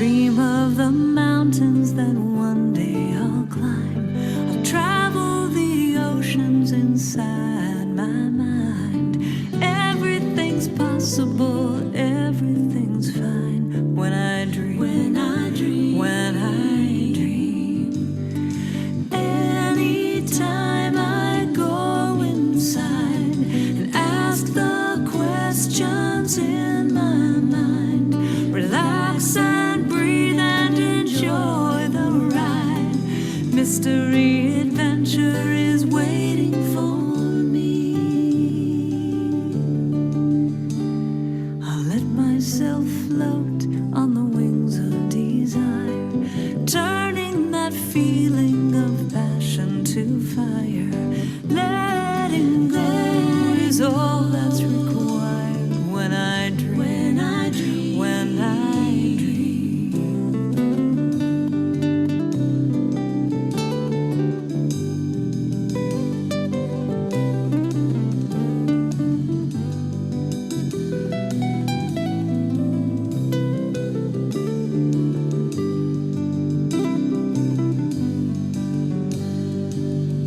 dream of the mountains that one day I'll climb. I'll travel the oceans inside my mind. Everything's possible, everything's fine when I dream. When I dream. When I dream. Anytime I go inside and ask the questions in my mind, relax and breathe and enjoy the ride. Mystery adventure is waiting for me. I'll let myself float on the wings of desire, turning that feeling of passion to fire. Letting go is all that's required when I dream. When I dream. When I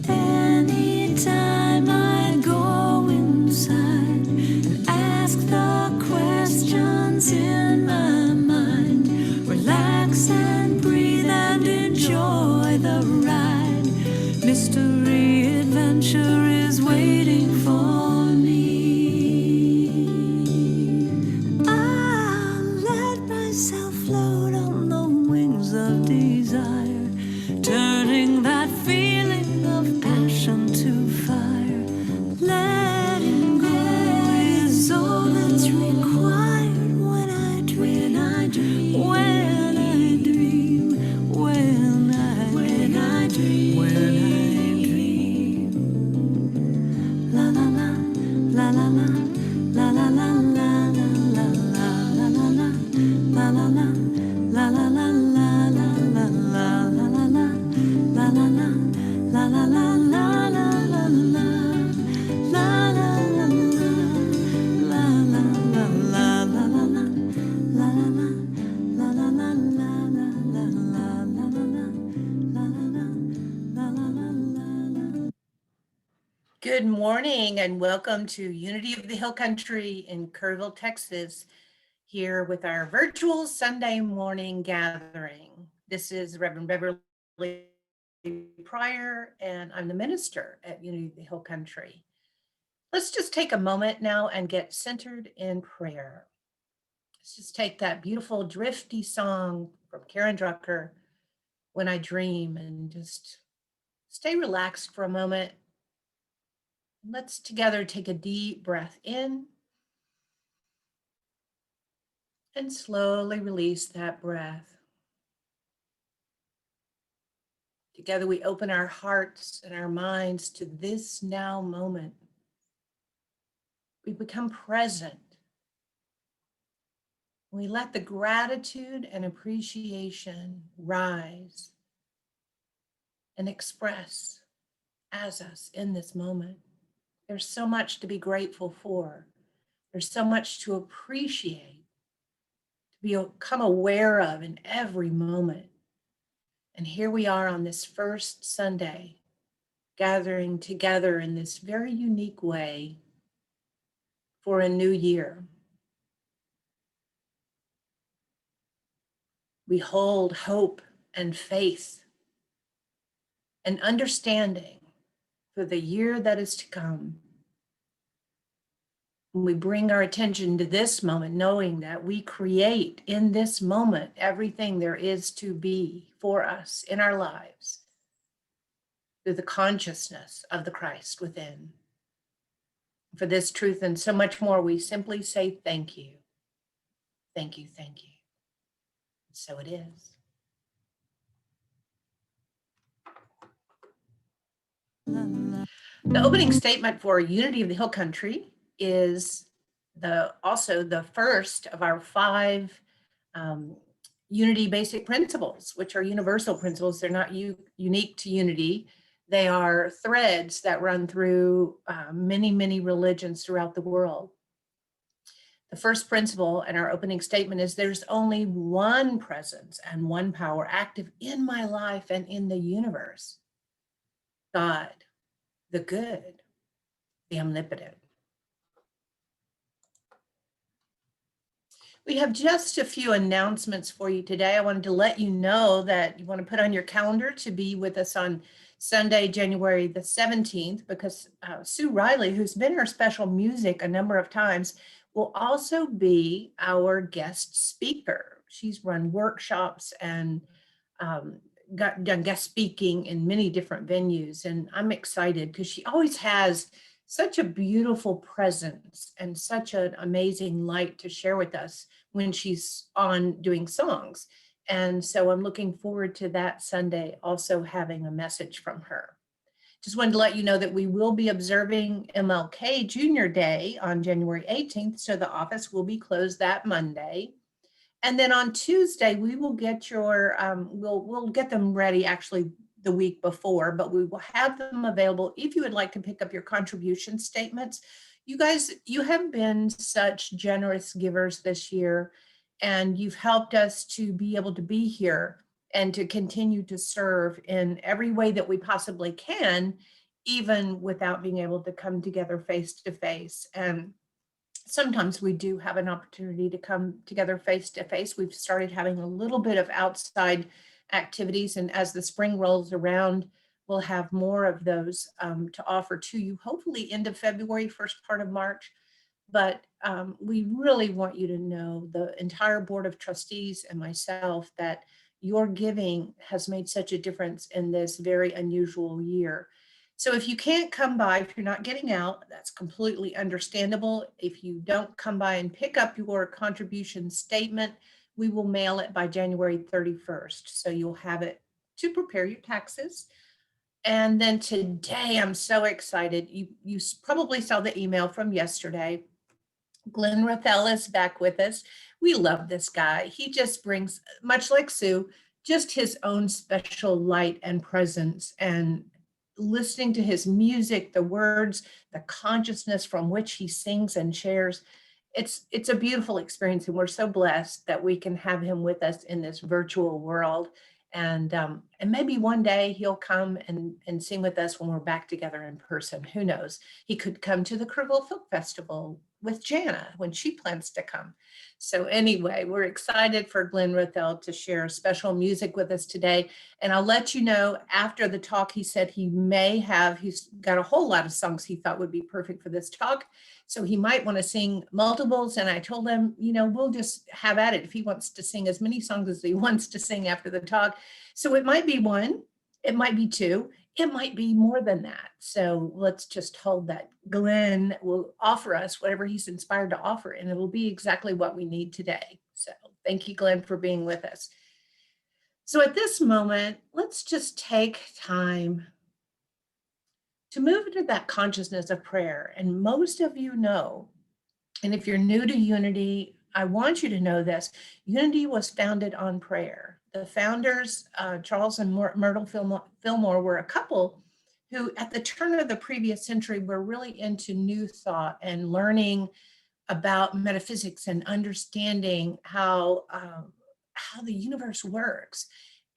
Anytime I go inside and ask the questions in my mind, relax and breathe and enjoy the ride. Mystery adventure is waiting for me. I'll let myself float on the wings of desire, turning that feeling of passion to fire. Letting go is all that's required when I dream. When I dream. When I dream. When I dream. When I dream. La la la, la la la, la la la, la la la, la la la, la la la, la la la, la la la, la la la, la la la, la la la, la la la, la la la, Good morning and welcome to Unity of the Hill Country in Kerrville, Texas, here with our virtual Sunday morning gathering. This is Reverend Beverly Pryor, and I'm the minister at Unity of the Hill Country. Let's just take a moment now and get centered in prayer. Let's just take that beautiful drifty song from Karen Drucker, When I Dream, and just stay relaxed for a moment. Let's together take a deep breath in and slowly release that breath. Together we open our hearts and our minds to this now moment. We become present. We let the gratitude and appreciation rise and express as us in this moment. There's so much to be grateful for. There's so much to appreciate, to become aware of in every moment. And here we are on this first Sunday, gathering together in this very unique way for a new year. We hold hope and faith and understanding for the year that is to come. We bring our attention to this moment, knowing that we create in this moment everything there is to be for us in our lives through the consciousness of the Christ within. For this truth and so much more, we simply say thank you. Thank you, thank you. So it is. The opening statement for Unity of the Hill Country is also the first of our 5 Unity basic principles, which are universal principles. They're not unique to Unity. They are threads that run through many, many religions throughout the world. The first principle in our opening statement is there's only one presence and one power active in my life and in the universe: God, the good, the omnipotent. We have just a few announcements for you today. I wanted to let you know that you want to put on your calendar to be with us on Sunday, January the 17th, because Sue Riley, who's been our special music a number of times, will also be our guest speaker. She's run workshops and done guest speaking in many different venues. And I'm excited because she always has such a beautiful presence and such an amazing light to share with us when she's on doing songs. And so I'm looking forward to that Sunday also having a message from her. Just wanted to let you know that we will be observing MLK Junior Day on January 18th, so the office will be closed that Monday. And then on Tuesday, we will get your, we'll get them ready actually the week before, but we will have them available if you would like to pick up your contribution statements. You guys, you have been such generous givers this year, and you've helped us to be able to be here and to continue to serve in every way that we possibly can, even without being able to come together face to face. And sometimes we do have an opportunity to come together face to face. We've started having a little bit of outside activities, and as the spring rolls around, we'll have more of those to offer to you, hopefully end of February, first part of March. But we really want you to know, the entire Board of Trustees and myself, that your giving has made such a difference in this very unusual year. So if you can't come by, if you're not getting out, that's completely understandable. If you don't come by and pick up your contribution statement, we will mail it by January 31st. So you'll have it to prepare your taxes. And then today, I'm so excited. You probably saw the email from yesterday. Glen Roethel is back with us. We love this guy. He just brings, much like Sue, just his own special light and presence. And listening to his music, the words, the consciousness from which he sings and shares, it's a beautiful experience. And we're so blessed that we can have him with us in this virtual world. And maybe one day he'll come and sing with us when we're back together in person. Who knows? He could come to the Kerrville Folk Festival with Jana when she plans to come. So anyway, we're excited for Glen Roethel to share special music with us today. And I'll let you know after the talk, he said he's got a whole lot of songs he thought would be perfect for this talk. So he might want to sing multiples. And I told him, we'll just have at it if he wants to sing as many songs as he wants to sing after the talk. So it might be one, it might be two, it might be more than that. So let's just hold that. Glen will offer us whatever he's inspired to offer, and it will be exactly what we need today. So thank you, Glen, for being with us. So at this moment, let's just take time to move into that consciousness of prayer. And most of you know, and if you're new to Unity, I want you to know this: Unity was founded on prayer. The founders, Charles and Myrtle Fillmore, were a couple who at the turn of the previous century were really into new thought and learning about metaphysics and understanding how the universe works.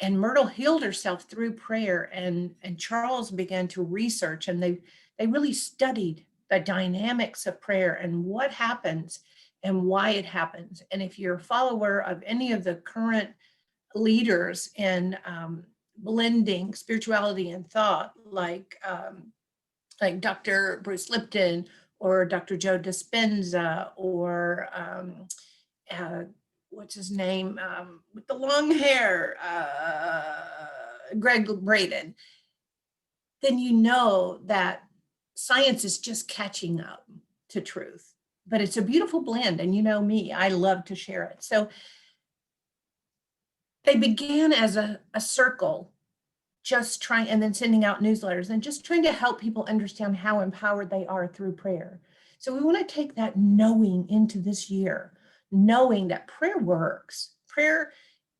And Myrtle healed herself through prayer, and Charles began to research, and they really studied the dynamics of prayer and what happens and why it happens. And if you're a follower of any of the current leaders in blending spirituality and thought, like Dr. Bruce Lipton or Dr. Joe Dispenza or what's his name with the long hair, Greg Braden, then you know that science is just catching up to truth. But it's a beautiful blend, and you know me, I love to share it. So they began as a circle, just trying, and then sending out newsletters and just trying to help people understand how empowered they are through prayer. So we want to take that knowing into this year, knowing that prayer works. Prayer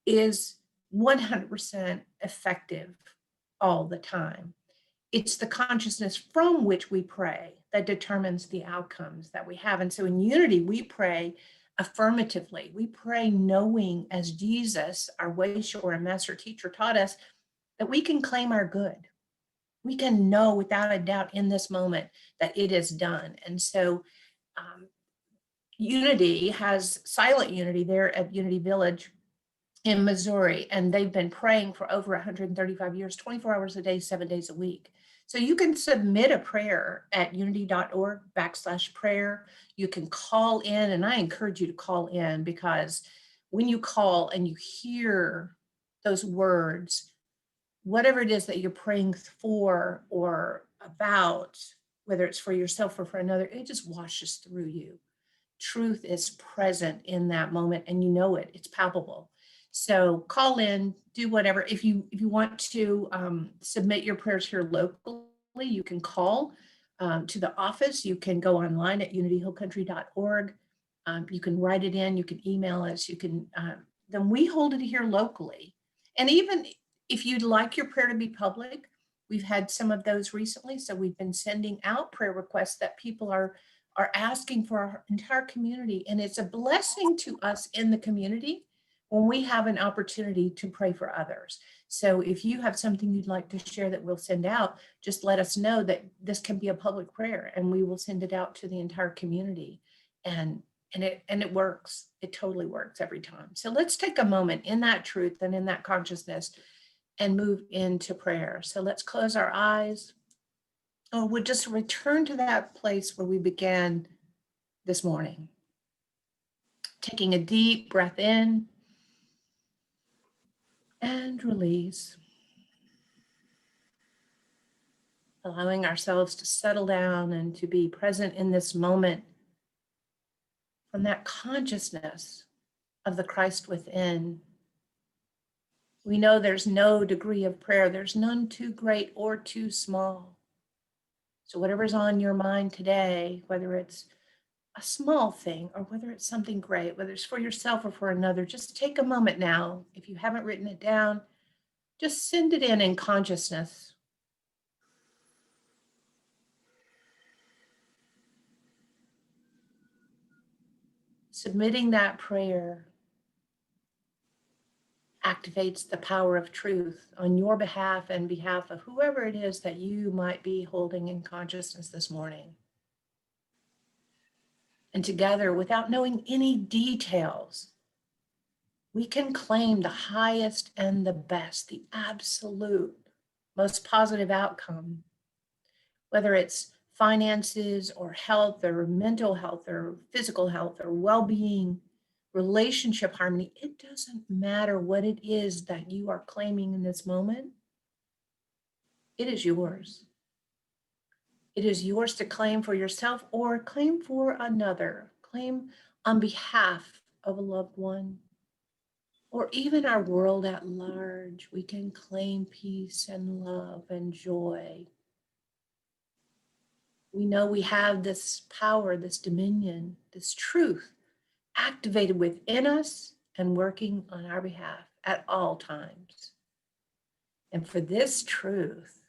is 100% effective all the time. it's the consciousness from which we pray that determines the outcomes that we have. And so in unity, we pray affirmatively. We pray knowing, as Jesus, our way shower and master teacher, taught us, that we can claim our good. We can know without a doubt in this moment that it is done. And so Unity has silent unity there at Unity Village in Missouri, and they've been praying for over 135 years, 24 hours a day, 7 days a week. So you can submit a prayer at unity.org/prayer. You can call in, and I encourage you to call in, because when you call and you hear those words, whatever it is that you're praying for or about, whether it's for yourself or for another, it just washes through you. Truth is present in that moment, and you know it, it's palpable. So call in, do whatever. If you want to submit your prayers here locally, you can call to the office. You can go online at unityhillcountry.org. You can write it in, you can email us, you can, then we hold it here locally. And even if you'd like your prayer to be public, we've had some of those recently. So we've been sending out prayer requests that people are asking for our entire community. And it's a blessing to us in the community when we have an opportunity to pray for others. So if you have something you'd like to share that we'll send out, just let us know that this can be a public prayer, and we will send it out to the entire community. And it works. It totally works every time. So let's take a moment in that truth and in that consciousness and move into prayer. So let's close our eyes. Oh, we'll just return to that place where we began this morning. Taking a deep breath in and release. Allowing ourselves to settle down and to be present in this moment from that consciousness of the Christ within. We know there's no degree of prayer. There's none too great or too small. So whatever's on your mind today, whether it's a small thing or whether it's something great, whether it's for yourself or for another, just take a moment now. If you haven't written it down, just send it in consciousness. Submitting that prayer activates the power of truth on your behalf and behalf of whoever it is that you might be holding in consciousness this morning. And together, without knowing any details, we can claim the highest and the best, the absolute most positive outcome, whether it's finances or health or mental health or physical health or well-being, relationship harmony. It doesn't matter what it is that you are claiming in this moment. It is yours. It is yours to claim for yourself or claim for another, claim on behalf of a loved one, or even our world at large. We can claim peace and love and joy. We know we have this power, this dominion, this truth activated within us and working on our behalf at all times. And for this truth,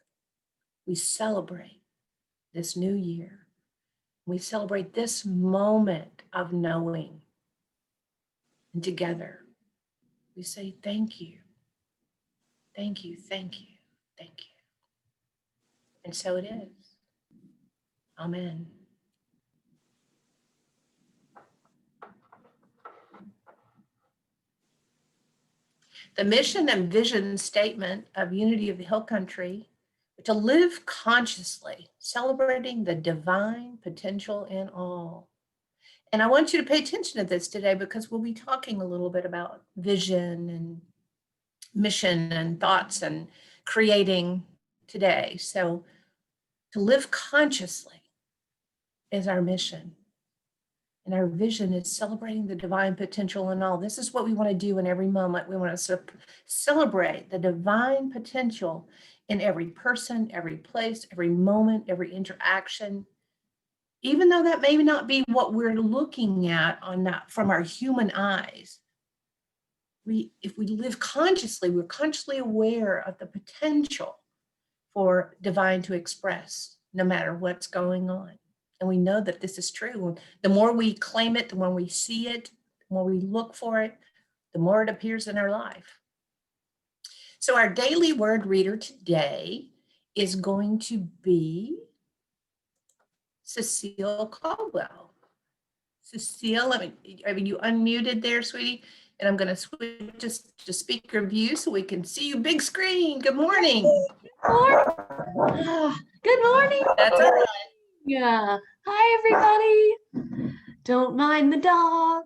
we celebrate this new year. We celebrate this moment of knowing. And together, we say, thank you, thank you, thank you, thank you. And so it is. Amen. The mission and vision statement of Unity of the Hill Country: to live consciously, celebrating the divine potential in all. And I want you to pay attention to this today, because we'll be talking a little bit about vision and mission and thoughts and creating today. So to live consciously is our mission. And our vision is celebrating the divine potential in all. This is what we want to do in every moment. We want to celebrate the divine potential in every person, every place, every moment, every interaction. Even though that may not be what we're looking at on that from our human eyes, if we live consciously, we're consciously aware of the potential for divine to express no matter what's going on. And we know that this is true. The more we claim it, the more we see it, the more we look for it, the more it appears in our life. So our daily word reader today is going to be Cecile Caldwell. Cecile, you unmuted there, sweetie, and I'm going to switch to speaker view so we can see you big screen. Good morning. Good morning. That's all right. Yeah. Hi, everybody. Don't mind the dog.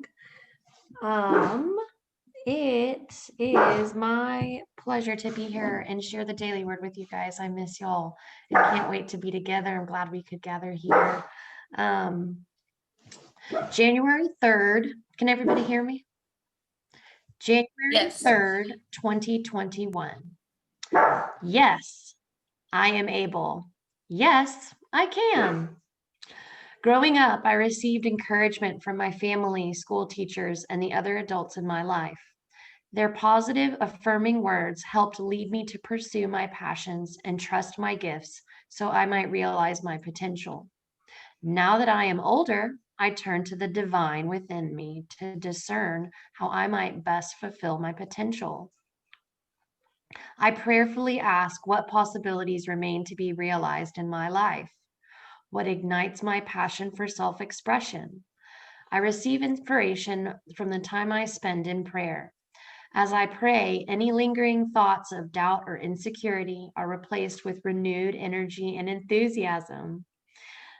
It is my pleasure to be here and share the daily word with you guys. I miss y'all and can't wait to be together. I'm glad we could gather here. January 3rd. Can everybody hear me? January Yes. 3rd, 2021. Yes, I am able. Yes, I can. Growing up, I received encouragement from my family, school teachers, and the other adults in my life. Their positive, affirming words helped lead me to pursue my passions and trust my gifts so I might realize my potential. Now that I am older, I turn to the divine within me to discern how I might best fulfill my potential. I prayerfully ask what possibilities remain to be realized in my life. What ignites my passion for self-expression? I receive inspiration from the time I spend in prayer. As I pray, any lingering thoughts of doubt or insecurity are replaced with renewed energy and enthusiasm.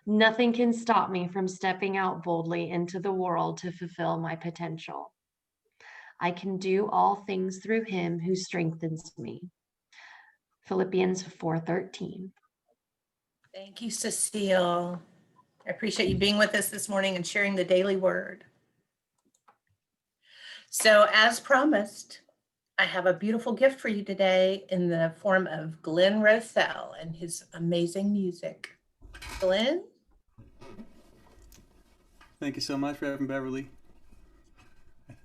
Nothing can stop me from stepping out boldly into the world to fulfill my potential. I can do all things through him who strengthens me. Philippians 4:13. Thank you, Cecile. I appreciate you being with us this morning and sharing the daily word. So as promised, I have a beautiful gift for you today in the form of Glen Roethel and his amazing music. Glenn? Thank you so much, Reverend Beverly.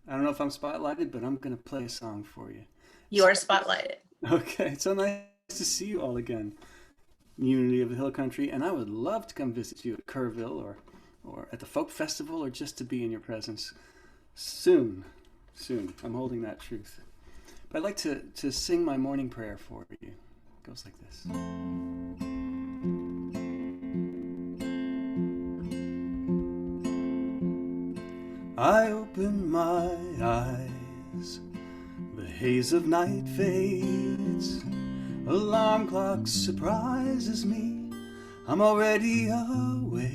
I don't know if I'm spotlighted, but I'm going to play a song for you. You are spotlighted. Okay, it's so nice to see you all again. Unity of the Hill Country, and I would love to come visit you at Kerrville or at the Folk Festival or just to be in your presence. Soon. I'm holding that truth. But I'd like to sing my morning prayer for you. It goes like this. I open my eyes, the haze of night fades, alarm clock surprises me, I'm already awake,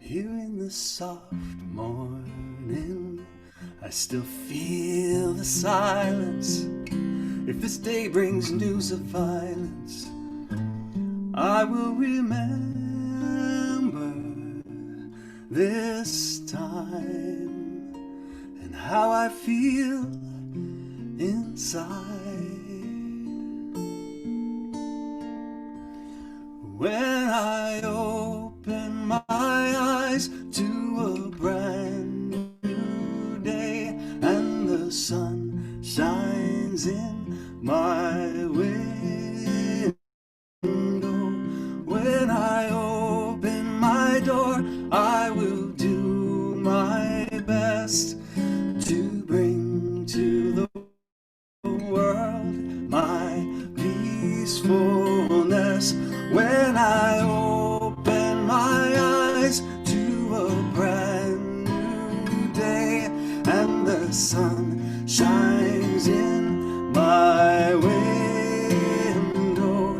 here in the soft morning, I still feel the silence, if this day brings news of violence, I will remember this time and how I feel inside when I open my eyes to a brand new day and the sun shines in my window. When I open my door, I will do my best to bring to the world my peacefulness. When I open my eyes to a brand new day and the sun shines in my window,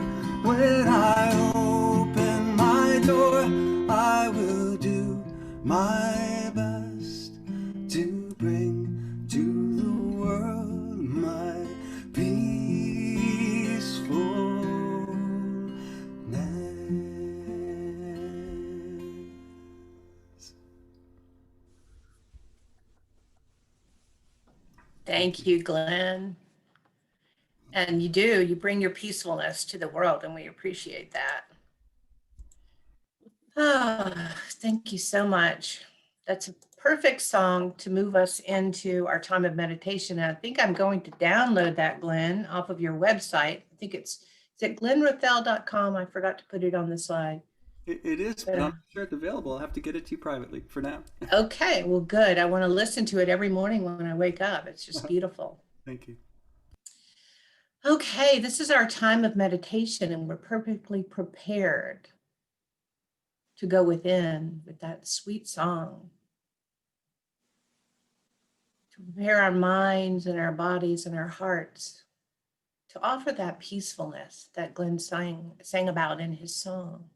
when I open my door, I will do my best to bring to the world my peacefulness. Thank you, Glenn. And you bring your peacefulness to the world, and we appreciate that. Oh, thank you so much. That's a perfect song to move us into our time of meditation. And I think I'm going to download that, Glenn, off of your website. I think it's Is it glenroethel.com? I forgot to put it on the slide. It is, but I'm not sure it's available. I'll have to get it to you privately for now. Okay, well, good. I want to listen to it every morning when I wake up. It's just beautiful. Thank you. Okay, this is our time of meditation, and we're perfectly prepared to go within with that sweet song, to prepare our minds and our bodies and our hearts to offer that peacefulness that Glenn sang about in his song.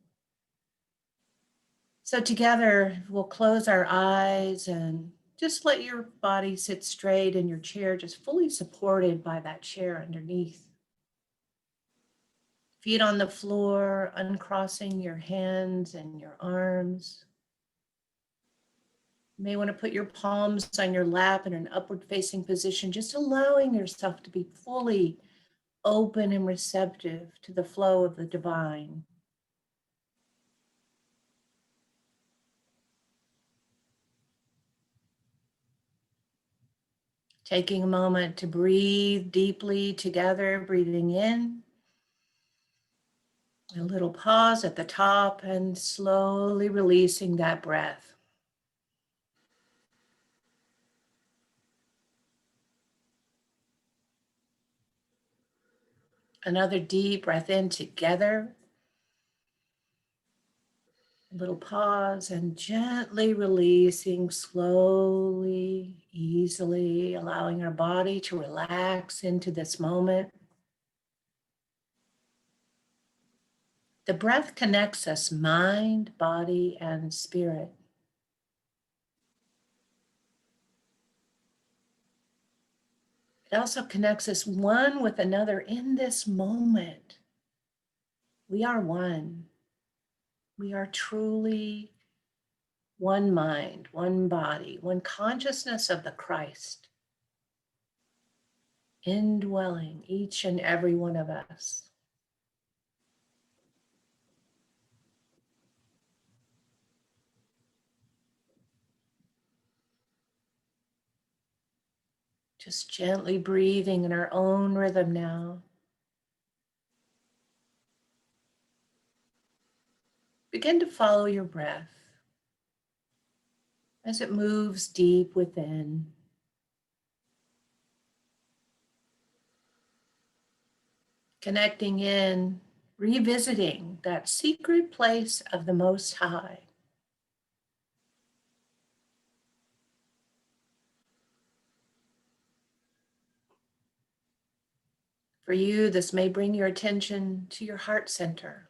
So together, we'll close our eyes and just let your body sit straight in your chair, just fully supported by that chair underneath. Feet on the floor, uncrossing your hands and your arms. You may want to put your palms on your lap in an upward facing position, just allowing yourself to be fully open and receptive to the flow of the divine. Taking a moment to breathe deeply together, breathing in. A little pause at the top and slowly releasing that breath. Another deep breath in together. A little pause and gently releasing slowly, easily, allowing our body to relax into this moment. The breath connects us mind, body, and spirit. It also connects us one with another in this moment. We are one. We are truly one mind, one body, one consciousness of the Christ, indwelling each and every one of us. Just gently breathing in our own rhythm now. Begin to follow your breath as it moves deep within. Connecting in, revisiting that secret place of the Most High. For you, this may bring your attention to your heart center.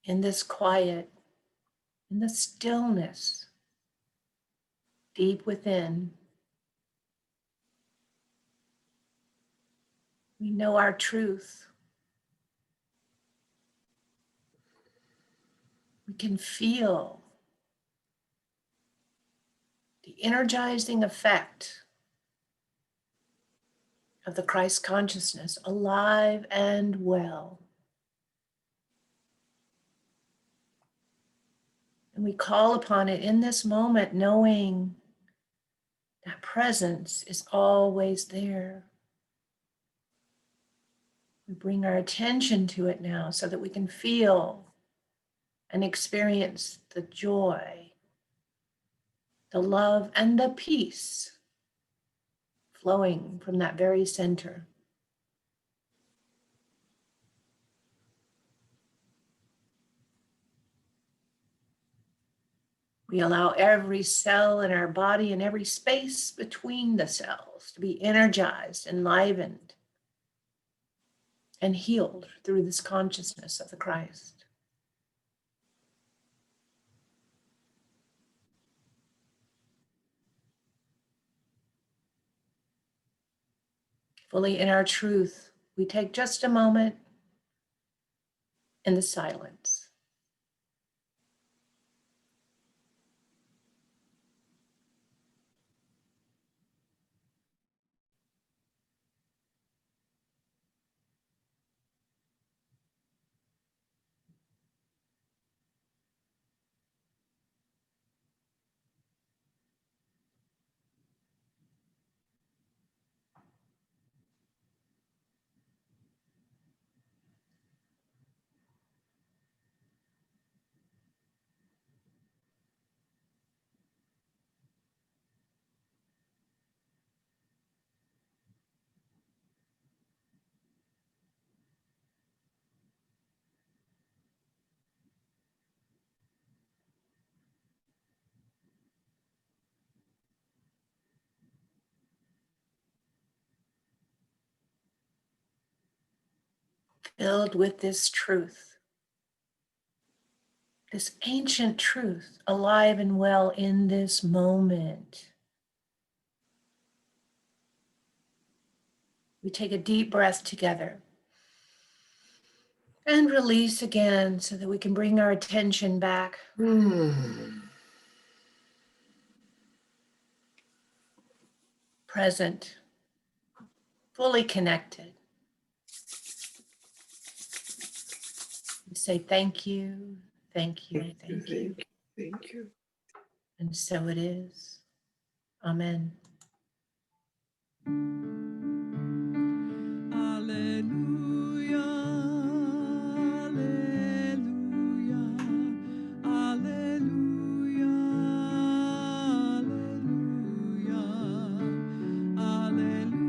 In this quiet, in the stillness, deep within, we know our truth. We can feel the energizing effect of the Christ consciousness, alive and well. And we call upon it in this moment, knowing that presence is always there. We bring our attention to it now so that we can feel and experience the joy, the love, and the peace flowing from that very center. We allow every cell in our body and every space between the cells to be energized, enlivened, and healed through this consciousness of the Christ. Fully in our truth, we take just a moment in the silence. filled with this truth, this ancient truth, alive and well in this moment. We take a deep breath together and release again so that we can bring our attention back. Present, fully connected. We say thank you, thank you, thank you. Thank you. And so it is. Amen. Alleluia, alleluia, alleluia, alleluia, alleluia, alleluia,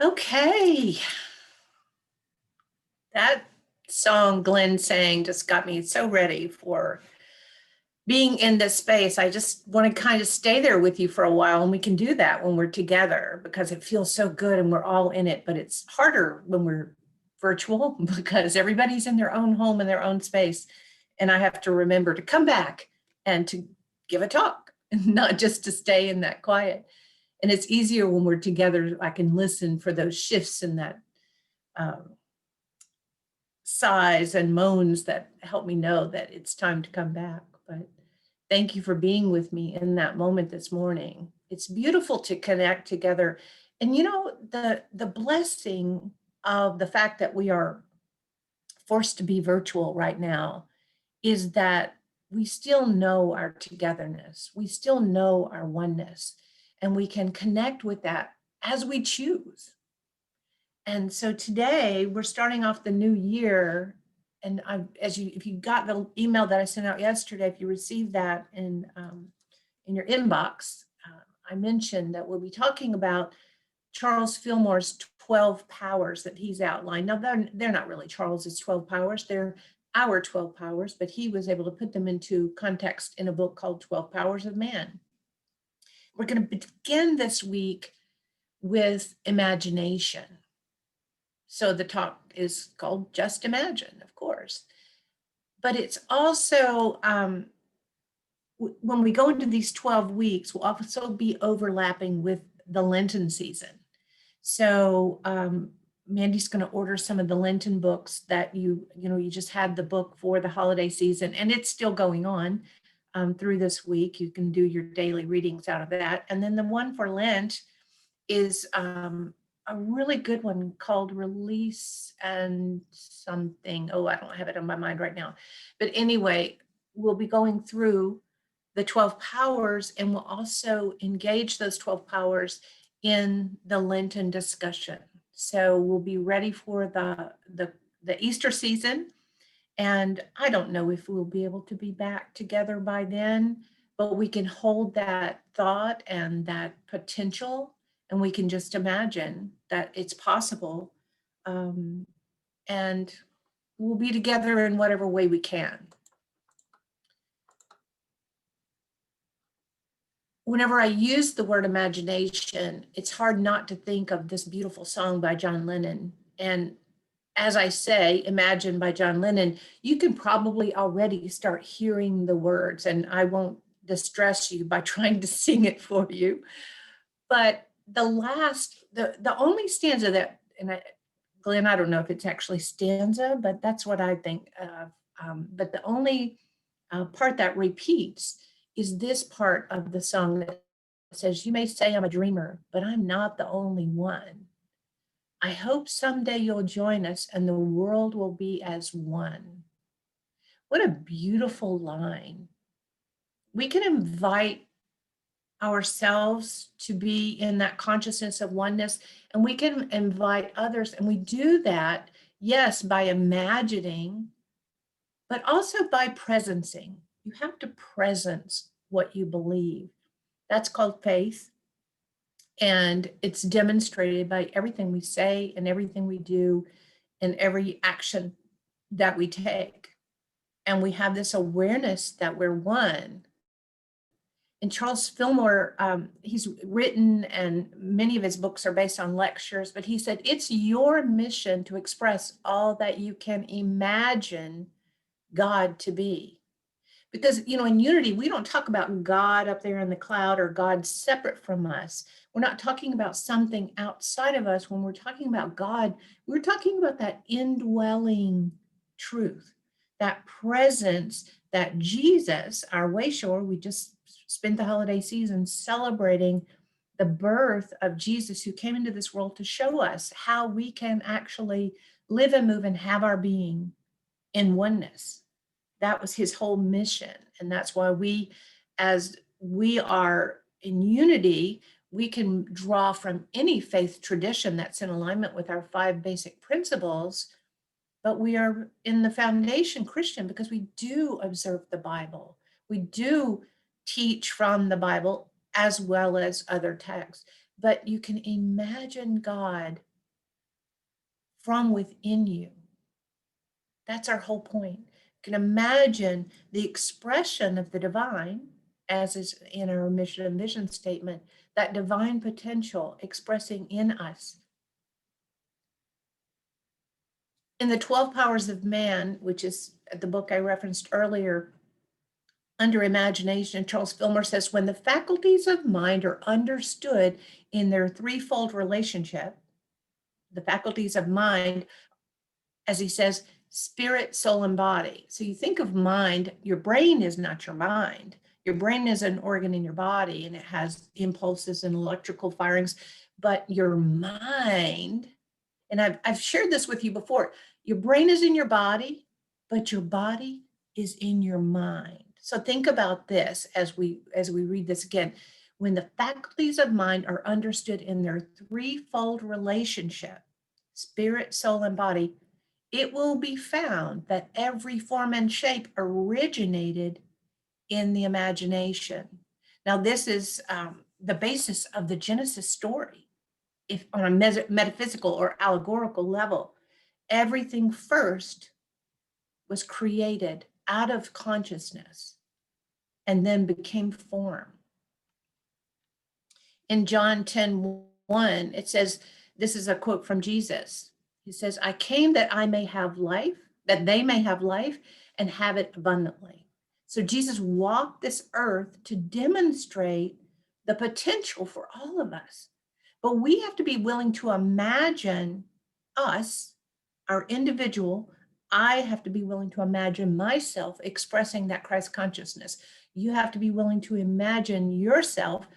Okay. That song Glenn sang just got me so ready for being in this space. I just want to kind of stay there with you for a while, and we can do that when we're together because it feels so good and we're all in it, but it's harder when we're virtual because everybody's in their own home in their own space. And I have to remember to come back and to give a talk, not just to stay in that quiet. And it's easier when we're together. I can listen for those shifts in that sighs and moans that help me know that it's time to come back. But thank you for being with me in that moment this morning. It's beautiful to connect together. And you know, the blessing of the fact that we are forced to be virtual right now is that we still know our togetherness. We still know our oneness, and we can connect with that as we choose. And so today we're starting off the new year. And if you got the email that I sent out yesterday, if you received that in your inbox, I mentioned that we'll be talking about Charles Fillmore's 12 powers that he's outlined. Now they're not really Charles's 12 powers, they're our 12 powers, but he was able to put them into context in a book called 12 Powers of Man. We're going to begin this week with imagination. So the talk is called Just Imagine, of course. But it's also, when we go into these 12 weeks, we'll also be overlapping with the Lenten season. So Mandy's going to order some of the Lenten books that you just had the book for the holiday season, and it's still going on through this week. You can do your daily readings out of that. And then the one for Lent is a really good one called Release and something. Oh, I don't have it on my mind right now. But anyway, we'll be going through the 12 powers, and we'll also engage those 12 powers in the Lenten discussion. So we'll be ready for the Easter season. And I don't know if we'll be able to be back together by then, but we can hold that thought and that potential, and we can just imagine that it's possible. And we'll be together in whatever way we can. Whenever I use the word imagination, it's hard not to think of this beautiful song by John Lennon. And as I say, Imagine by John Lennon, you can probably already start hearing the words, and I won't distress you by trying to sing it for you. But the only stanza that, Glenn, I don't know if it's actually stanza, but that's what I think of. But the only part that repeats is this part of the song that says, "You may say I'm a dreamer, but I'm not the only one. I hope someday you'll join us and the world will be as one." What a beautiful line. We can invite ourselves to be in that consciousness of oneness, and we can invite others. And we do that, yes, by imagining, but also by presencing. You have to presence what you believe. That's called faith. And it's demonstrated by everything we say and everything we do and every action that we take. And we have this awareness that we're one. And Charles Fillmore, he's written, and many of his books are based on lectures, but he said, it's your mission to express all that you can imagine God to be. Because, in unity, we don't talk about God up there in the cloud or God separate from us. We're not talking about something outside of us. When we're talking about God, we're talking about that indwelling truth, that presence that Jesus, our wayshore, we just spent the holiday season celebrating the birth of Jesus, who came into this world to show us how we can actually live and move and have our being in oneness. That was his whole mission. And that's why as we are in unity, we can draw from any faith tradition that's in alignment with our 5 basic principles. But we are in the foundation Christian because we do observe the Bible. We do teach from the Bible as well as other texts. But you can imagine God from within you. That's our whole point. You can imagine the expression of the divine, as is in our mission and vision statement, that divine potential expressing in us. In the 12 Powers of Man, which is the book I referenced earlier, under imagination, Charles Fillmore says, when the faculties of mind are understood in their threefold relationship, the faculties of mind, as he says, spirit, soul, and body. So you think of mind, your brain is not your mind. Your brain is an organ in your body and it has impulses and electrical firings, but your mind, and I've shared this with you before, your brain is in your body, but your body is in your mind. So think about this as we read this again. When the faculties of mind are understood in their threefold relationship, spirit, soul, and body, it will be found that every form and shape originated in the imagination. Now, this is the basis of the Genesis story. If on a metaphysical or allegorical level, everything first was created out of consciousness and then became form. In John 10:1, it says, this is a quote from Jesus. He says, I came that I may have life, that they may have life and have it abundantly. So Jesus walked this earth to demonstrate the potential for all of us. But we have to be willing to imagine us, our individual. I have to be willing to imagine myself expressing that Christ consciousness. You have to be willing to imagine yourself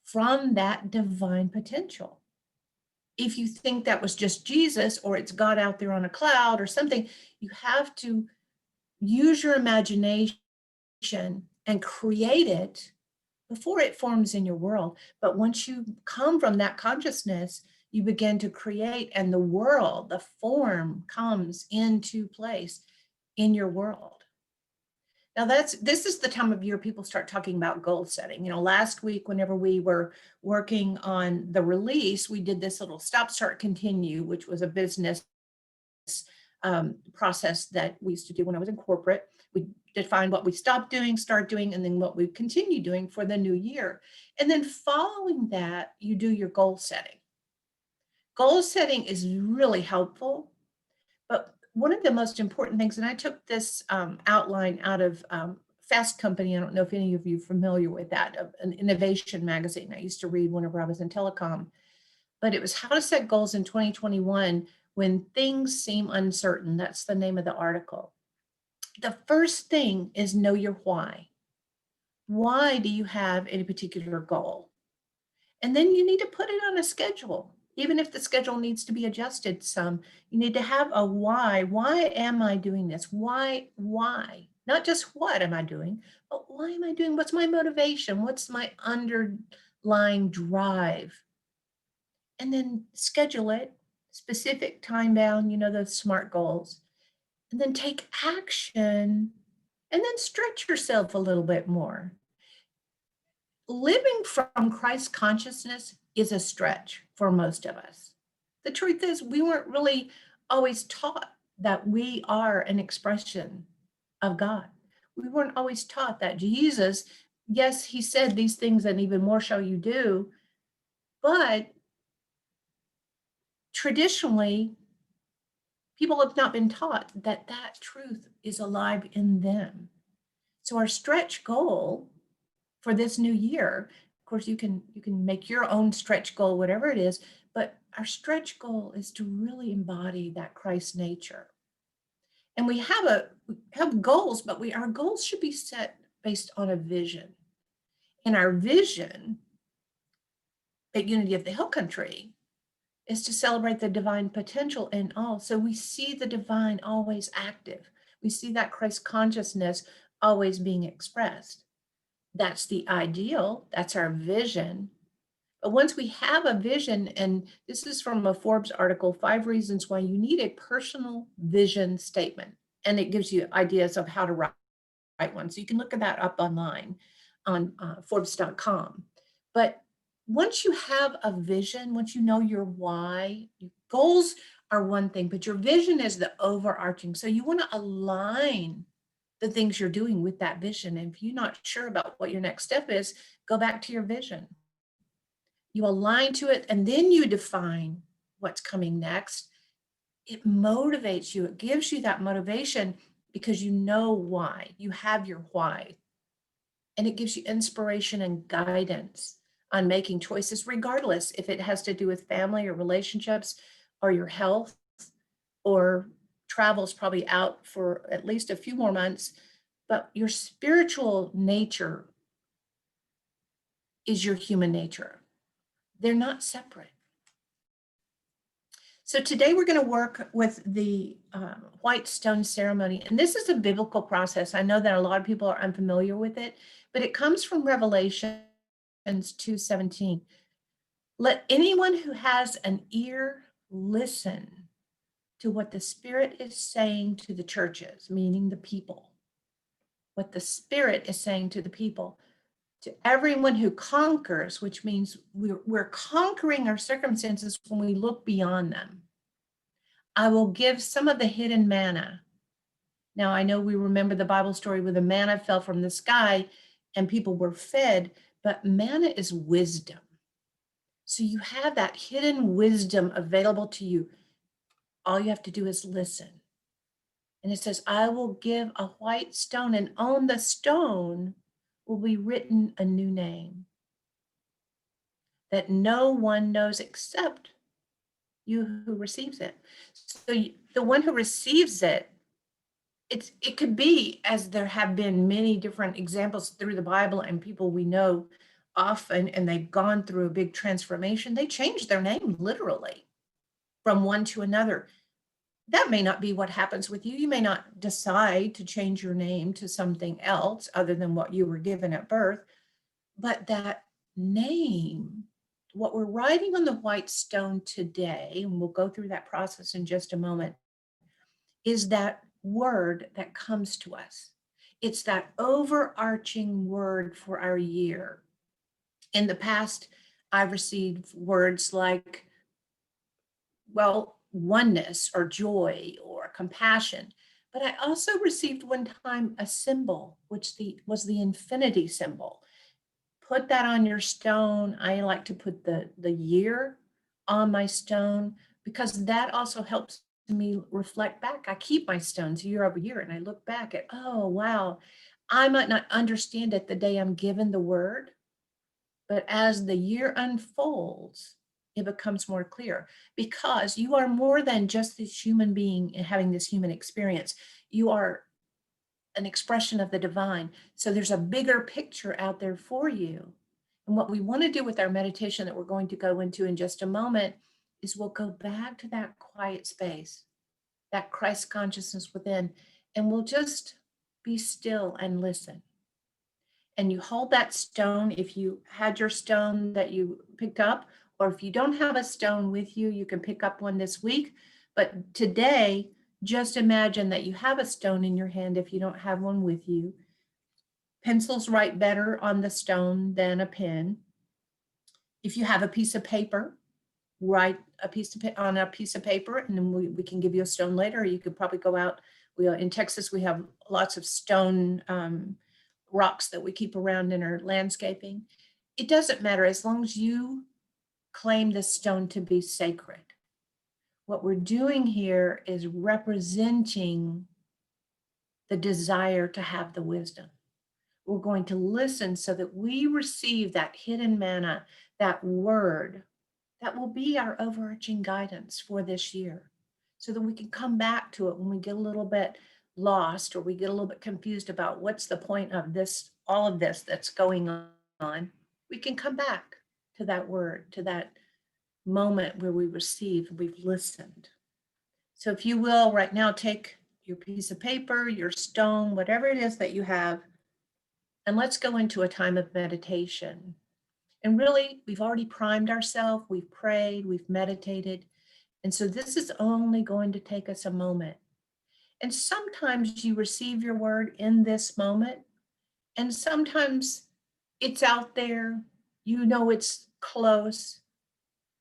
from that divine potential. If you think that was just Jesus or it's God out there on a cloud or something, you have to use your imagination and create it before it forms in your world. But once you come from that consciousness, you begin to create, and the world, the form comes into place in your world. Now this is the time of year people start talking about goal setting. Last week, whenever we were working on the release, we did this little stop, start, continue, which was a business process that we used to do when I was in corporate. We define what we stopped doing, start doing, and then what we continue doing for the new year. And then following that, you do your goal setting. Goal setting is really helpful, but one of the most important things, and I took this outline out of Fast Company. I don't know if any of you are familiar with that, an innovation magazine I used to read whenever I was in telecom, but it was how to set goals in 2021 when things seem uncertain. That's the name of the article. The first thing is know your why. Why do you have any particular goal? And then you need to put it on a schedule. Even if the schedule needs to be adjusted some, you need to have a why. Why am I doing this? Why? Not just what am I doing, but why am I doing? What's my motivation? What's my underlying drive? And then schedule it, specific time bound, those SMART goals. And then take action and then stretch yourself a little bit more. Living from Christ consciousness is a stretch for most of us. The truth is, we weren't really always taught that we are an expression of God. We weren't always taught that Jesus, yes, he said these things and even more shall you do, but traditionally, people have not been taught that that truth is alive in them. So our stretch goal for this new year, of course, you can make your own stretch goal, whatever it is, but our stretch goal is to really embody that Christ nature. And we have goals, but our goals should be set based on a vision. And our vision at Unity of the Hill Country is to celebrate the divine potential in all. So we see the divine always active. We see that Christ consciousness always being expressed. That's the ideal. That's our vision. But once we have a vision, and this is from a Forbes article, 5 reasons why you need a personal vision statement. And it gives you ideas of how to write one. So you can look at that up online on Forbes.com. But once you have a vision, once you know your why, your goals are one thing, but your vision is the overarching. So you want to align the things you're doing with that vision. And if you're not sure about what your next step is, go back to your vision. You align to it, and then you define what's coming next. It motivates you. It gives you that motivation because you know why. You have your why. And it gives you inspiration and guidance on making choices, regardless if it has to do with family or relationships or your health, or travel's probably out for at least a few more months. But your spiritual nature is your human nature. They're not separate. So today we're going to work with the white stone ceremony. And this is a biblical process. I know that a lot of people are unfamiliar with it, but it comes from Revelation 2:17. Let anyone who has an ear listen to what the Spirit is saying to the churches, meaning the people. What the Spirit is saying to the people. To everyone who conquers, which means we're conquering our circumstances when we look beyond them. I will give some of the hidden manna. Now, I know we remember the Bible story where the manna fell from the sky and people were fed, but manna is wisdom. So you have that hidden wisdom available to you. All you have to do is listen. And it says, I will give a white stone, and on the stone will be written a new name that no one knows except you who receives it. So the one who receives it, it could be, as there have been many different examples through the Bible and people we know often, and they've gone through a big transformation, they changed their name literally from one to another. That may not be what happens with you. You may not decide to change your name to something else other than what you were given at birth, but that name, what we're writing on the white stone today, and we'll go through that process in just a moment, is that word that comes to us. It's that overarching word for our year. In the past, I've received words like, well, oneness or joy or compassion. But I also received one time a symbol, which was the infinity symbol. Put that on your stone. I like to put the year on my stone because that also helps me reflect back. I keep my stones year over year and I look back at, oh, wow, I might not understand it the day I'm given the word, but as the year unfolds, it becomes more clear because you are more than just this human being and having this human experience. You are an expression of the divine. So there's a bigger picture out there for you. And what we want to do with our meditation that we're going to go into in just a moment is we'll go back to that quiet space, that Christ consciousness within, and we'll just be still and listen. And you hold that stone. If you had your stone that you picked up, or if you don't have a stone with you, you can pick up one this week. But today, just imagine that you have a stone in your hand if you don't have one with you. Pencils write better on the stone than a pen. If you have a piece of paper, write a piece of on a piece of paper, and then we can give you a stone later. Or you could probably go out. In Texas, we have lots of stone rocks that we keep around in our landscaping. It doesn't matter as long as you claim the stone to be sacred. What we're doing here is representing the desire to have the wisdom. We're going to listen so that we receive that hidden manna, that word that will be our overarching guidance for this year, so that we can come back to it when we get a little bit lost or we get a little bit confused about what's the point of this, all of this that's going on. We can come back to that word, to that moment where we receive, we've listened. So if you will, right now, take your piece of paper, your stone, whatever it is that you have, and let's go into a time of meditation. And really, we've already primed ourselves, we've prayed, we've meditated. And so this is only going to take us a moment. And sometimes you receive your word in this moment, and sometimes it's out there, you know it's close.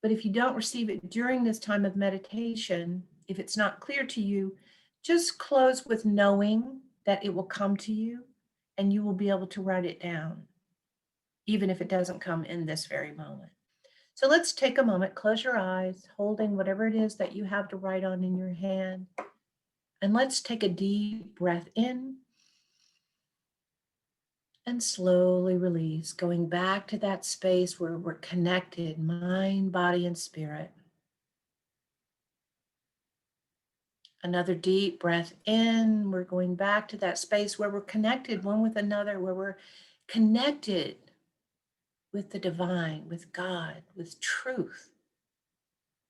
But if you don't receive it during this time of meditation, if it's not clear to you, just close with knowing that it will come to you and you will be able to write it down, even if it doesn't come in this very moment. So let's take a moment, close your eyes, holding whatever it is that you have to write on in your hand. And let's take a deep breath in and slowly release, going back to that space where we're connected, mind, body, and spirit. Another deep breath in. We're going back to that space where we're connected one with another, where we're connected with the divine, with God, with truth,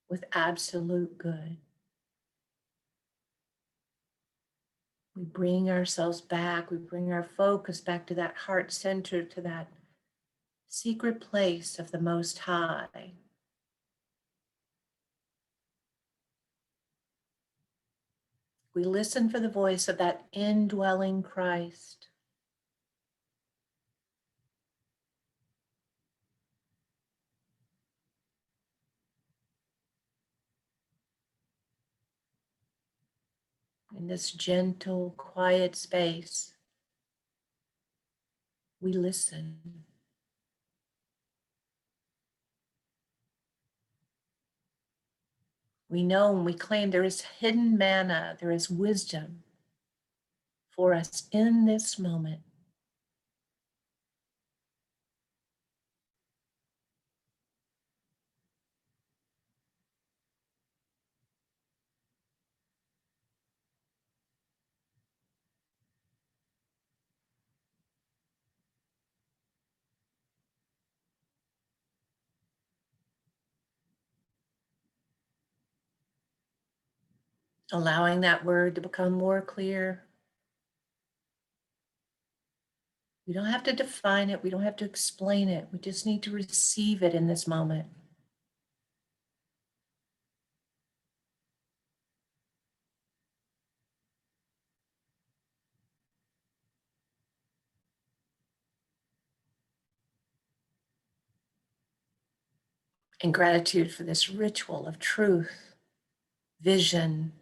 with absolute good. We bring ourselves back, we bring our focus back to that heart center, to that secret place of the Most High. We listen for the voice of that indwelling Christ. In this gentle, quiet space, we listen. We know and we claim there is hidden manna, there is wisdom for us in this moment. Allowing that word to become more clear. We don't have to define it. We don't have to explain it. We just need to receive it in this moment. And gratitude for this ritual of truth, vision.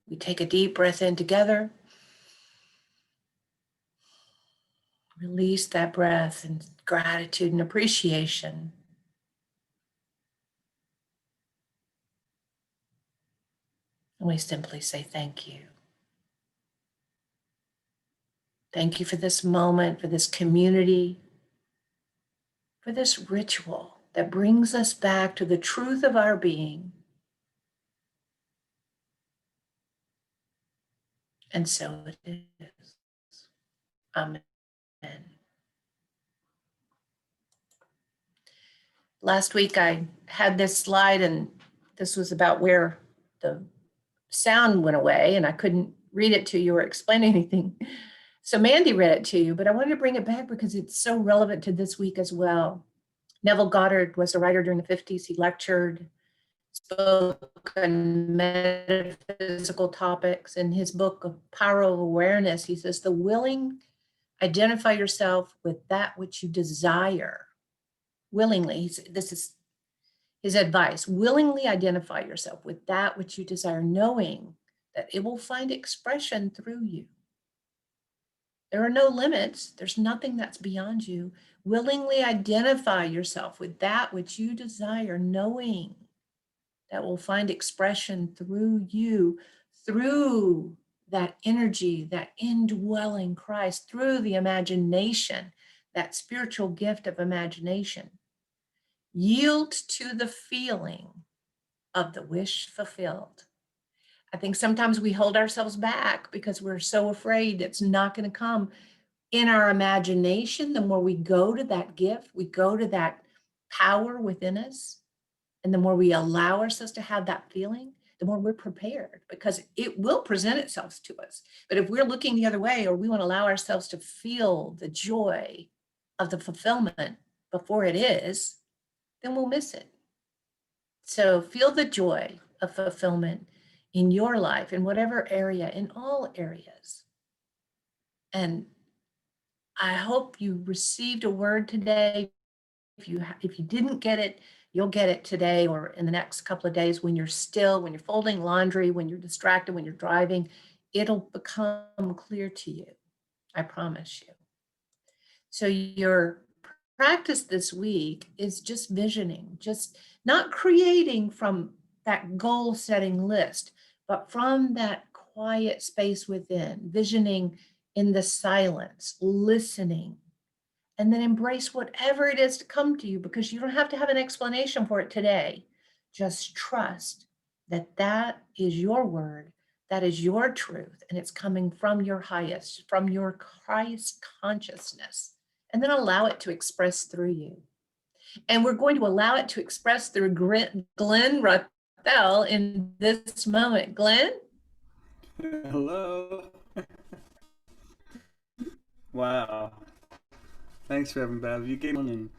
We take a deep breath in together. Release that breath in gratitude and appreciation. And we simply say thank you. Thank you for this moment, for this community, for this ritual that brings us back to the truth of our being. And so it is. Amen. Last week I had this slide, and this was about where the sound went away and I couldn't read it to you or explain anything. So Mandy read it to you, but I wanted to bring it back because it's so relevant to this week as well. Neville Goddard was a writer during the 50s. He lectured, spoke on metaphysical topics. In his book, Power of Awareness, he says, the willing Identify yourself with that which you desire willingly. This is his advice. Willingly identify yourself with that which you desire, knowing that it will find expression through you. There are no limits. There's nothing that's beyond you. Willingly identify yourself with that which you desire, knowing that will find expression through you, through that energy, that indwelling Christ, through the imagination, that spiritual gift of imagination. Yield to the feeling of the wish fulfilled. I think sometimes we hold ourselves back because we're so afraid it's not going to come. In our imagination, the more we go to that gift, we go to that power within us, and the more we allow ourselves to have that feeling, the more we're prepared, because it will present itself to us. But if we're looking the other way, or we want to allow ourselves to feel the joy of the fulfillment before it is, then we'll miss it. So feel the joy of fulfillment in your life, in whatever area, in all areas. And I hope you received a word today. If you didn't get it, you'll get it today or in the next couple of days when you're folding laundry, when you're distracted, when you're driving. It'll become clear to you. I promise you. So your practice this week is just visioning, just not creating from that goal setting list, but from that quiet space within, visioning in the silence, listening, and then embrace whatever it is to come to you, because you don't have to have an explanation for it today. Just trust that that is your word, that is your truth, and it's coming from your highest, from your Christ consciousness. And then allow it to express through you. And we're going to allow it to express through Glen Roethel in this moment. Glenn? Hello. Wow. Thanks, RevBev. You gave one in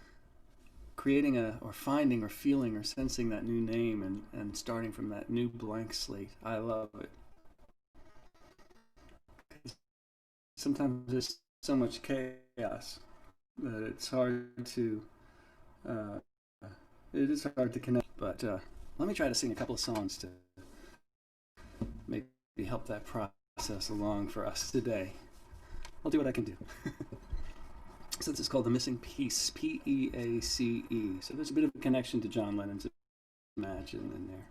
creating or finding or feeling or sensing that new name and starting from that new blank slate. I love it. Sometimes there's so much chaos that it's hard to connect. But let me try to sing a couple of songs to maybe help that process along for us today. I'll do what I can do. So this is called The Missing Piece, P-E-A-C-E. So there's a bit of a connection to John Lennon's Imagine in there.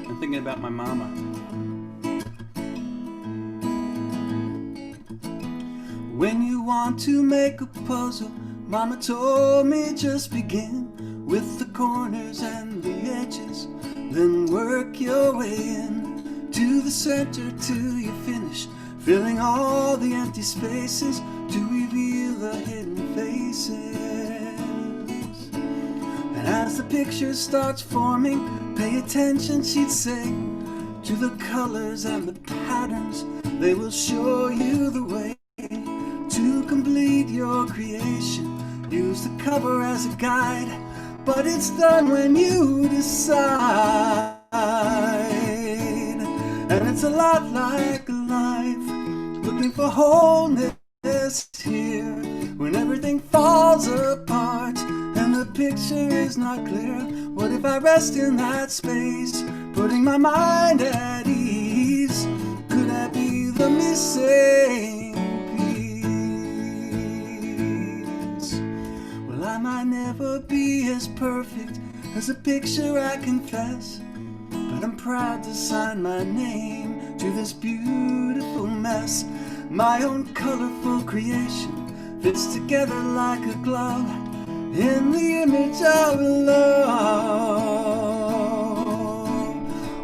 I'm thinking about my mama. When you want to make a puzzle, Mama told me just begin with the corners and the edges, then work your way in to the center till you finish, filling all the empty spaces to reveal the hidden faces. And as the picture starts forming, pay attention, she'd say, to the colors and the patterns. They will show you the way to complete your creation. Use the cover as a guide, but it's done when you decide. And it's a lot like life, looking for wholeness here, when everything falls apart and the picture is not clear. What if I rest in that space, putting my mind at ease? Could I be the missing piece? Well, I might never be as perfect as a picture, I confess, but I'm proud to sign my name to this beautiful mess. My own colorful creation fits together like a glove in the image of love.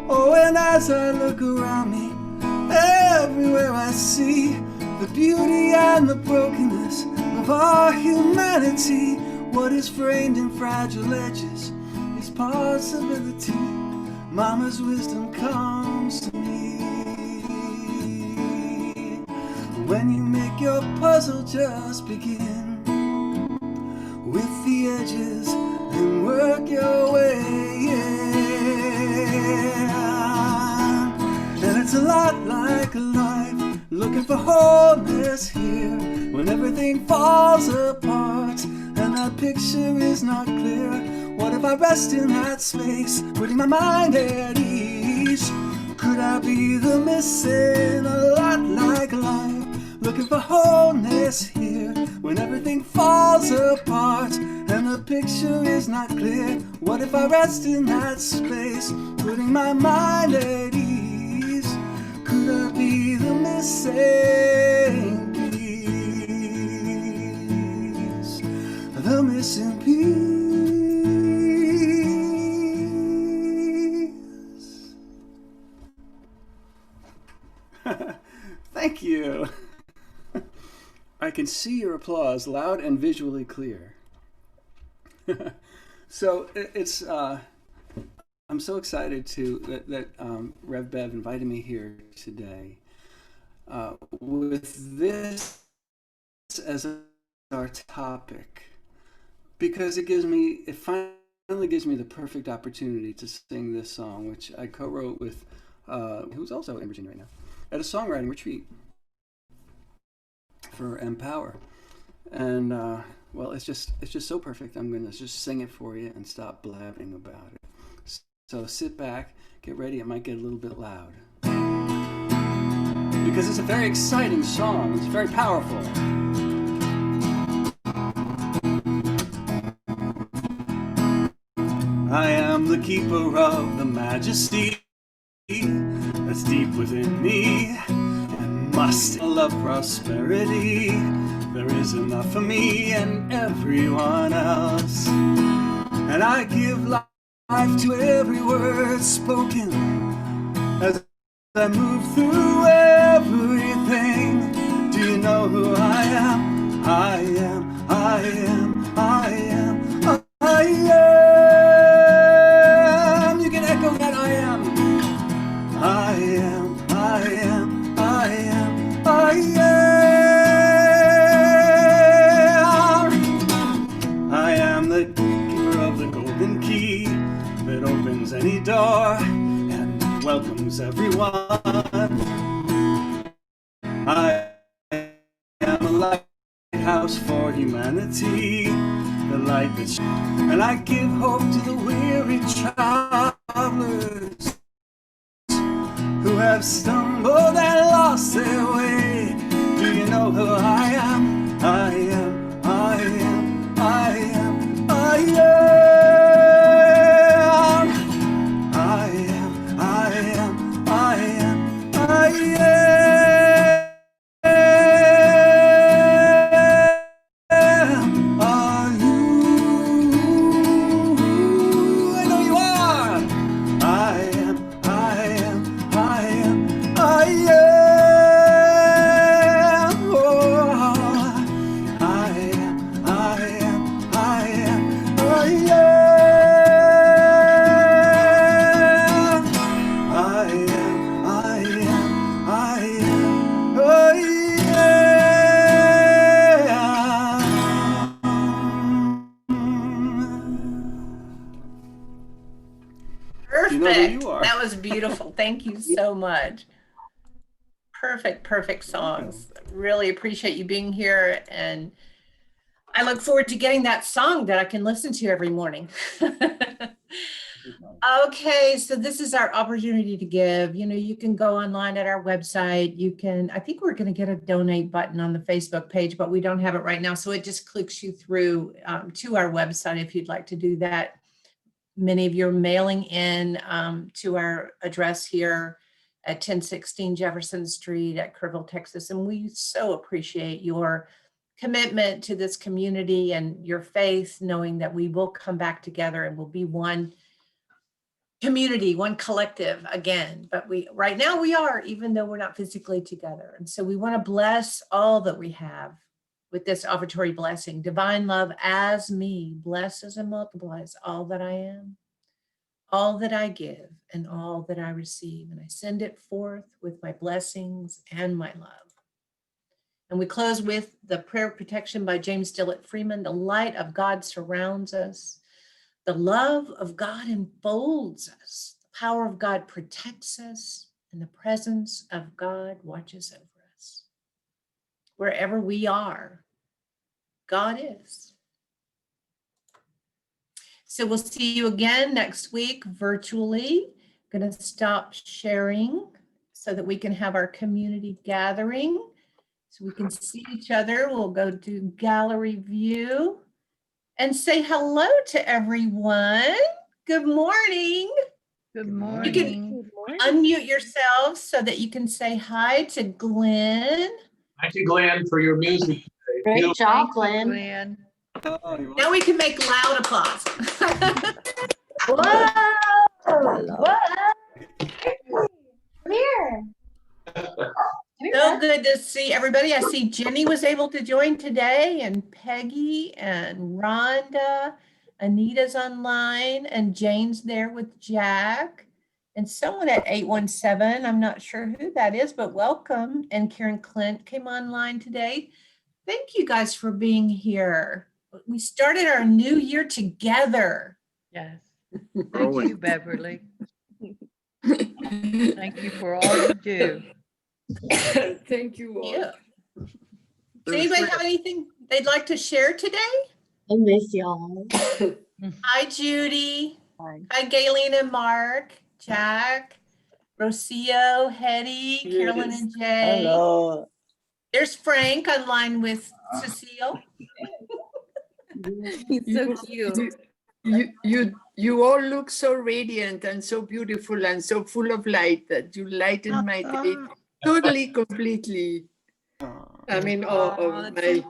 Oh, and as I look around me, everywhere I see the beauty and the brokenness of our humanity. What is framed in fragile edges is possibility. Mama's wisdom comes to me. When you make your puzzle, just begin with the edges and work your way in. And it's a lot like like life, looking for wholeness here when everything falls apart and that picture is not clear. What if I rest in that space, putting my mind at ease? Could I be the missing, a lot like life, looking for wholeness here when everything falls apart and the picture is not clear? What if I rest in that space, putting my mind at ease? Could I be the missing piece, the missing piece? Thank you. I can see your applause loud and visually clear. So it's I'm so excited that RevBev invited me here today with this as our topic, because it finally gives me the perfect opportunity to sing this song, which I co-wrote with who's also in Virginia right now, at a songwriting retreat for Empower. And well, it's just so perfect. I'm gonna just sing it for you and stop blabbing about it. So sit back, get ready. It might get a little bit loud because it's a very exciting song. It's very powerful. I am the keeper of the majesty that's deep within me, and must love prosperity. There is enough for me and everyone else, and I give life to every word spoken as I move through everything. Do you know who I am? I am, I am, I am, I am. You can echo that I am. I am, I am, I am, I am. I am the keeper of the golden key that opens any door and welcomes everyone. I am a lighthouse for humanity, the light that shines, and I give hope to the weary travelers who have stumbled and lost their way. Do you know who I am? I am, I am, I am, I am. I am, I am, I am, I am. Are you? I know you are. I am, I am, I am, I am. Oh, I am, I am, I am, I am. I am, I am, I am, You know who Perfect. you are. That was beautiful. Thank you so much. Perfect songs. Really appreciate you being here, and I look forward to getting that song that I can listen to every morning. Okay, so this is our opportunity to give. You know, you can go online at our website. You can, I think we're going to get a donate button on the Facebook page, but we don't have it right now. So it just clicks you through to our website if you'd like to do that. Many of you are mailing in to our address here at 1016 Jefferson Street at Kerrville, Texas. And we so appreciate your commitment to this community and your faith, knowing that we will come back together and we'll be one community, one collective again. But right now we are, even though we're not physically together. And so we want to bless all that we have with this offertory blessing. Divine love as me blesses and multiplies all that I am, all that I give, and all that I receive. And I send it forth with my blessings and my love. And we close with the prayer of protection by James Dillett Freeman. The light of God surrounds us. The love of God enfolds us. The power of God protects us. and the presence of God watches over us. Wherever we are, God is. So we'll see you again next week virtually. Going to stop sharing so that we can have our community gathering, so we can see each other. We'll go to gallery view and say hello to everyone. Good morning. Good Good morning. You can morning. Good morning. unmute yourselves so that you can say hi to Glenn. Thank you, Glenn, for your music. today. Great Beautiful. job, Thank you, Glenn. Glenn. Oh, you're Now we can make loud applause. Whoa! Hello. What? Come here. Come here, So bud. good to see everybody. I see Jenny was able to join today, and Peggy and Rhonda. Anita's online, and Jane's there with Jack. And someone at 817, I'm not sure who that is, but welcome. And Karen Clint came online today. Thank you guys for being here. We started our new year together. Yes. Thank you, Beverly. Thank you for all you do. Thank you all. Yeah. Does anybody have anything they'd like to share today? I miss y'all. Hi, Judy. Hi. Hi, Galen and Mark, Jack, Rocio, Hetty, Carolyn, and Jay. Hello. There's Frank online with Cecile. He's so cute. You all look so radiant and so beautiful and so full of light that you lighten my day totally, completely. I mean, Aw, my Thank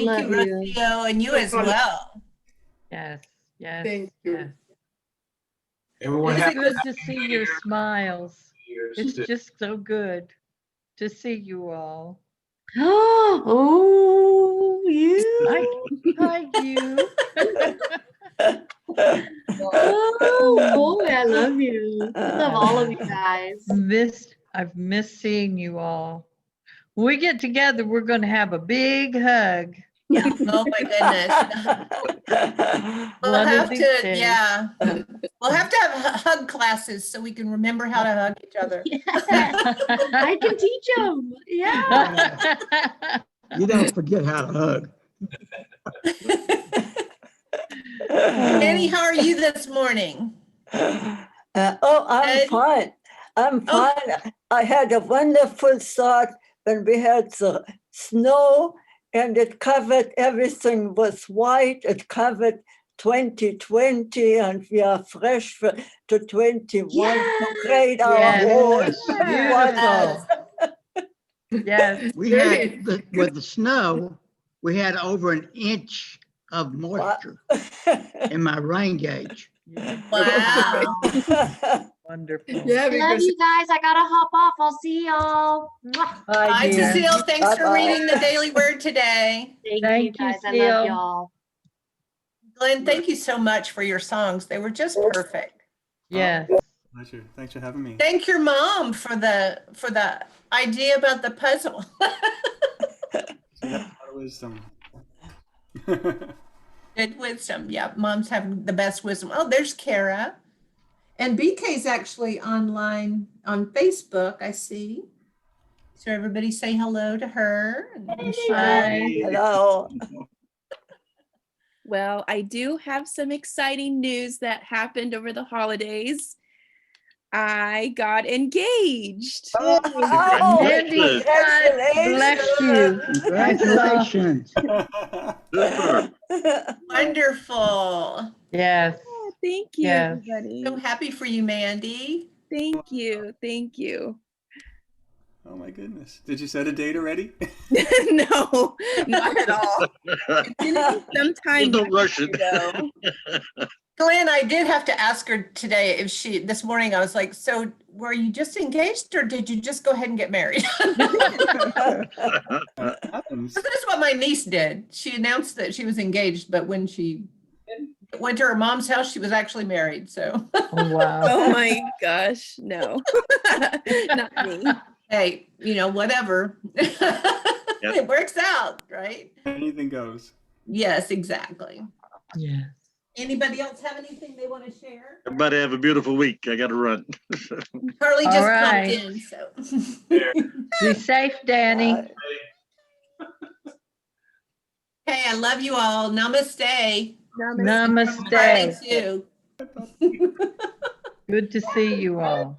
Love you, you. Rocio, and you as well. Yes, yes, Thank you. yes. Everyone It's have good to see your smiles. years It's to- just so good to see you all. Oh, you. Hi, you. Oh, boy, I love you. I love all of you guys. I've missed seeing you all. When we get together, we're going to have a big hug. Oh, my goodness. We'll One of have these to, days. yeah. We'll have to have hug classes so we can remember how to hug each other. I can teach them. Yeah. You don't forget how to hug. Annie, how are you this morning? I'm Good. fine. I'm Oh. fine. I had a wonderful start when we had the snow and it covered everything was white. It covered 2020 and we are fresh to 21 to grade our Yes. whole Beautiful. Yes. We had, with the snow, we had over an inch of moisture in my rain gauge. Wow. Wonderful. yeah, Love because you guys. I gotta hop off. I'll see y'all. Mwah. Hi, dear. Cecile. Thanks for Bye-bye. reading the daily word today. Thank you Thank you, guys. I Seal. love y'all. Glenn, thank you so much for your songs. They were just perfect. Yes. Pleasure. Thanks for having me. Thank your mom for the idea about the puzzle. She has a lot of wisdom. Good wisdom. Yeah, moms have the best wisdom. Oh, there's Kara. And BK's actually online on Facebook, I see. So everybody say hello to her. And Michelle. Hi. Hello. Well, I do have some exciting news that happened over the holidays. I got engaged. Oh, Mandy, God bless you. Congratulations. Wonderful. Yes. Oh, thank you, Yes. everybody. So happy for you, Mandy. Thank you. Thank you. Oh my goodness. Did you set a date already? No, not at all. It's gonna be sometime Don't rush next it. year, though. Glenn, I did have to ask her today if this morning, I was like, so were you just engaged or did you just go ahead and get married? Happens. So this is what my niece did. She announced that she was engaged, but when she went to her mom's house, she was actually married. So, Oh, wow. Oh my gosh, no, not me. hey, whatever. It works out, right? Anything goes. Yes, exactly. Yes. Anybody else have anything they want to share? Everybody have a beautiful week. I got to run. Carly All just right. popped in, so. Be safe, Danny. Hey, I love you all. Namaste. Carly Namaste. too. Good to see you all.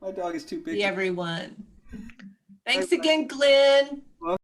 My dog is too big. See everyone. Thanks again, Glenn.